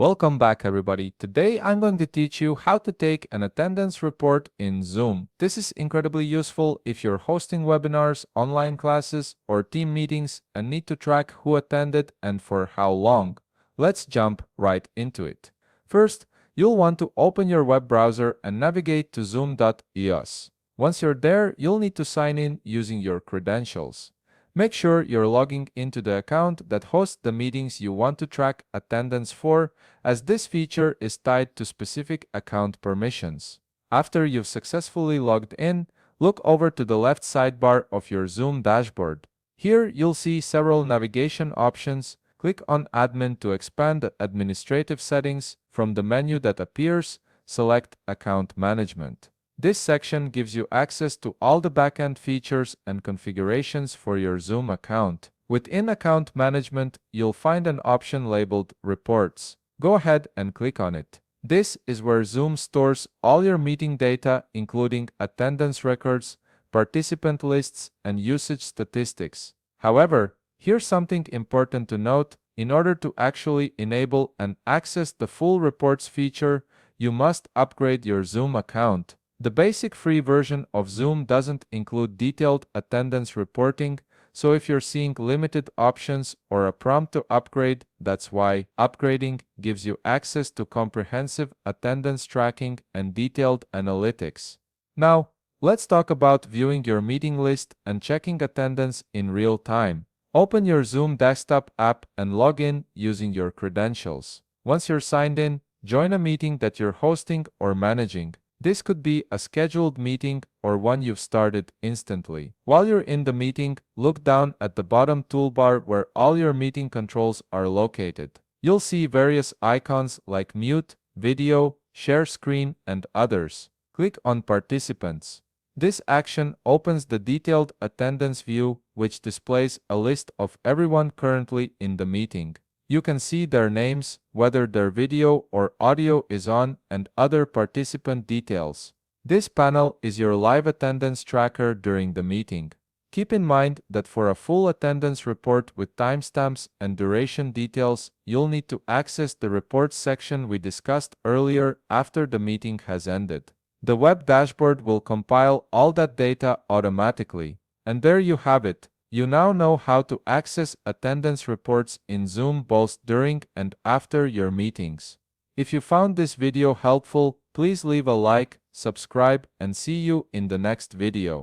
Welcome back, everybody. Today I'm going to teach you how to take an attendance report in Zoom. This is incredibly useful if you're hosting webinars, online classes, or team meetings and need to track who attended and for how long. Let's jump right into it. First, you'll want to open your web browser and navigate to zoom.eos. Once you're there, you'll need to sign in using your credentials. Make sure you're logging into the account that hosts the meetings you want to track attendance for, as this feature is tied to specific account permissions. After you've successfully logged in, look over to the left sidebar of your Zoom dashboard. Here you'll see several navigation options. Click on Admin to expand the administrative settings. From the menu that appears, select Account Management. This section gives you access to all the backend features and configurations for your Zoom account. Within Account Management, you'll find an option labeled Reports. Go ahead and click on it. This is where Zoom stores all your meeting data, including attendance records, participant lists, and usage statistics. However, here's something important to note. In order to actually enable and access the full reports feature, you must upgrade your Zoom account. The basic free version of Zoom doesn't include detailed attendance reporting, so if you're seeing limited options or a prompt to upgrade, that's why. Upgrading gives you access to comprehensive attendance tracking and detailed analytics. Now, let's talk about viewing your meeting list and checking attendance in real time. Open your Zoom desktop app and log in using your credentials. Once you're signed in, join a meeting that you're hosting or managing. This could be a scheduled meeting or one you've started instantly. While you're in the meeting, look down at the bottom toolbar where all your meeting controls are located. You'll see various icons like mute, video, share screen, and others. Click on Participants. This action opens the detailed attendance view, which displays a list of everyone currently in the meeting. You can see their names, whether their video or audio is on, and other participant details. This panel is your live attendance tracker during the meeting. Keep in mind that for a full attendance report with timestamps and duration details, you'll need to access the reports section we discussed earlier after the meeting has ended. The web dashboard will compile all that data automatically. And there you have it. You now know how to access attendance reports in Zoom both during and after your meetings. If you found this video helpful, please leave a like, subscribe, and see you in the next video.